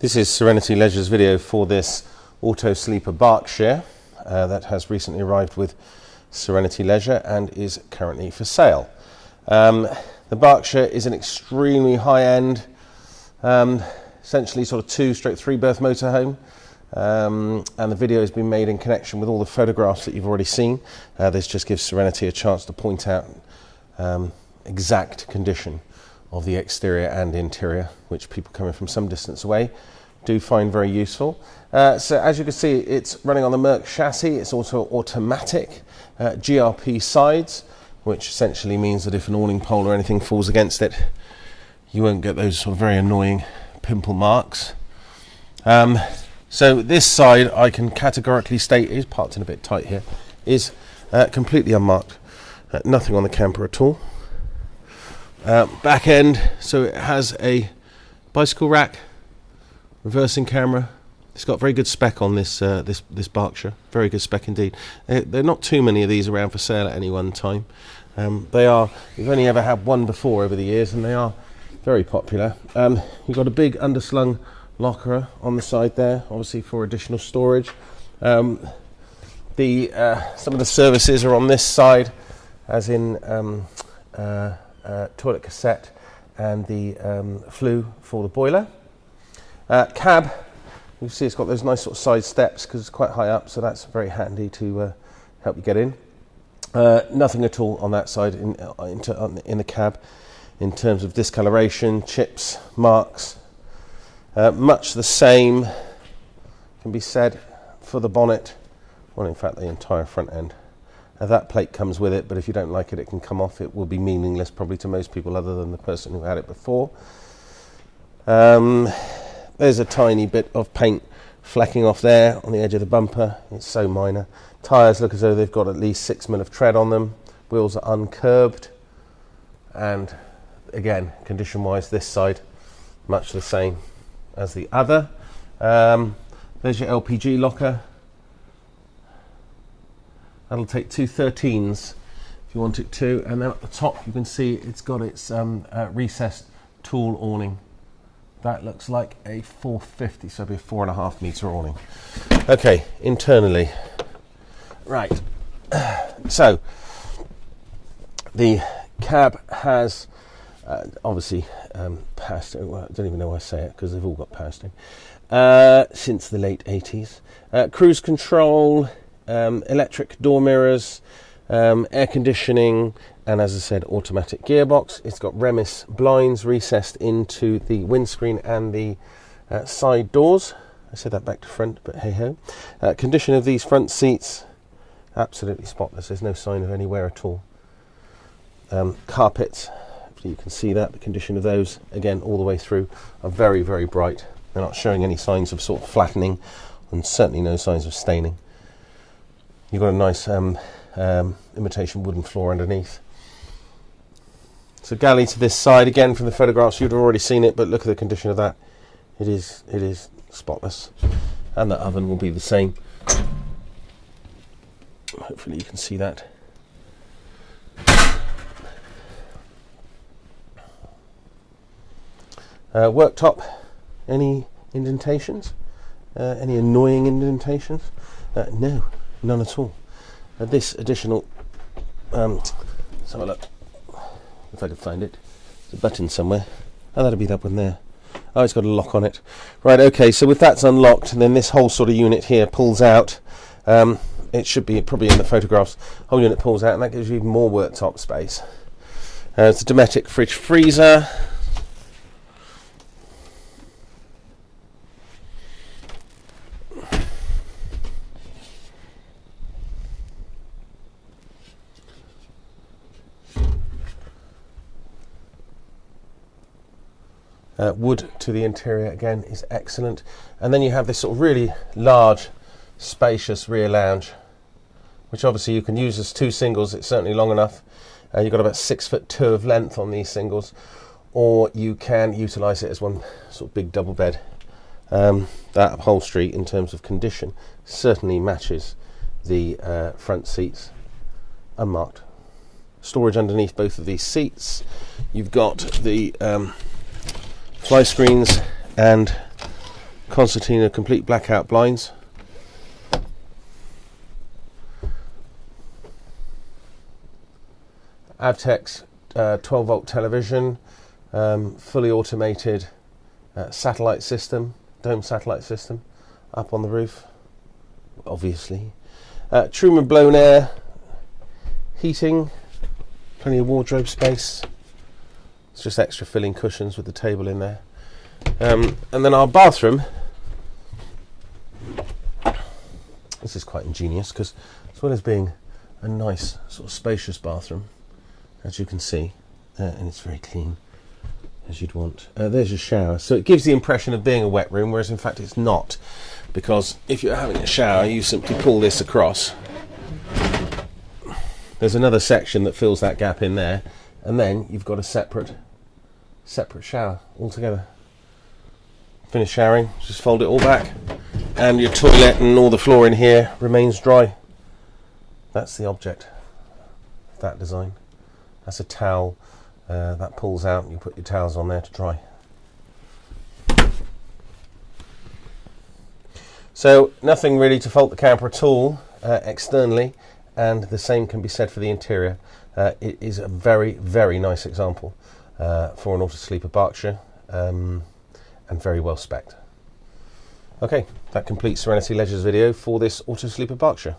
This is Serenity Leisure's video for this Autosleeper Berkshire that has recently arrived with Serenity Leisure and is currently for sale. The Berkshire is an extremely high-end, essentially sort of 2/3 berth motorhome, and the video has been made in connection with all the photographs that you've already seen. This just gives Serenity a chance to point out exact condition of the exterior and interior, which people coming from some distance away do find very useful. So as you can see, it's running on the Merc chassis. It's also automatic, GRP sides, which essentially means that if an awning pole or anything falls against it, you won't get those sort of very annoying pimple marks. So this side, I can categorically state, is parked in a bit tight here, is completely unmarked. Nothing on the camper at all. Back end, so it has a bicycle rack, reversing camera. It's got very good spec on this this Berkshire, very good spec indeed. There are not too many of these around for sale at any one time. We've only ever had one before over the years, and they are very popular. You've got a big underslung locker on the side there, obviously for additional storage. Some of the services are on this side, as in toilet cassette and the flue for the boiler. Cab, you can see it's got those nice sort of side steps because it's quite high up, so that's very handy to help you get in. Nothing at all on that side in the cab in terms of discoloration, chips, marks. Much the same can be said for the bonnet, well, in fact the entire front end. That plate comes with it, but if you don't like it, it can come off. It will be meaningless probably to most people other than the person who had it before. There's a tiny bit of paint flecking off there on the edge of the bumper. It's so minor. Tyres look as though they've got at least 6 mil of tread on them. Wheels are uncurbed. And again, condition-wise, this side, much the same as the other. There's your LPG locker. That'll take 2 13s if you want it to, and then at the top you can see it's got its recessed tool awning. That looks like a 450, so it'll be a 4.5 metre awning. Okay, internally. Right, so the cab has obviously power steering. Well, I don't even know why I say it because they've all got power steering since the late 80s. Cruise control, electric door mirrors, air conditioning, and as I said, automatic gearbox. It's got Remis blinds recessed into the windscreen and the side doors. I said that back to front, but hey ho. Condition of these front seats, absolutely spotless. There's no sign of any wear at all. Carpets, you can see that. The condition of those, again, all the way through, are very, very bright. They're not showing any signs of sort of flattening, and certainly no signs of staining. You've got a nice imitation wooden floor underneath. So galley to this side, again from the photographs you'd have already seen it, but look at the condition of that. It is spotless, and the oven will be the same. Hopefully you can see that. Worktop, any indentations? Any annoying indentations? No, none at all. This additional, let's have a look, if I can find it. There's a button somewhere. Oh, that'll be that one there. Oh, it's got a lock on it. Right, okay, so with that's unlocked, and then this whole sort of unit here pulls out. It should be probably in the photographs. Whole unit pulls out, and that gives you even more worktop space. It's a Dometic fridge freezer. Wood to the interior again is excellent, and then you have this sort of really large, spacious rear lounge, which obviously you can use as 2 singles. It's certainly long enough. You've got about 6'2" of length on these singles, or you can utilise it as one sort of big double bed. That upholstery, in terms of condition, certainly matches the front seats, unmarked. Storage underneath both of these seats. You've got the fly screens and concertina complete blackout blinds. Avtex 12 volt television, fully automated satellite system, dome satellite system up on the roof, obviously. Truman blown air heating, plenty of wardrobe space. It's just extra filling cushions with the table in there. And then our bathroom, this is quite ingenious because as well as being a nice sort of spacious bathroom, as you can see, and it's very clean as you'd want. There's your shower, so it gives the impression of being a wet room, whereas in fact it's not, because if you're having a shower you simply pull this across. There's another section that fills that gap in there, and then you've got a separate shower altogether. Finish showering, just fold it all back, and your toilet and all the floor in here remains dry. That's the object of that design. That's a towel that pulls out, and you put your towels on there to dry. So nothing really to fault the camper at all externally, and the same can be said for the interior. It is a very, very nice example for an Autosleeper Berkshire, and very well spec'd. Okay, that completes Serenity Leisure's video for this Autosleeper Berkshire.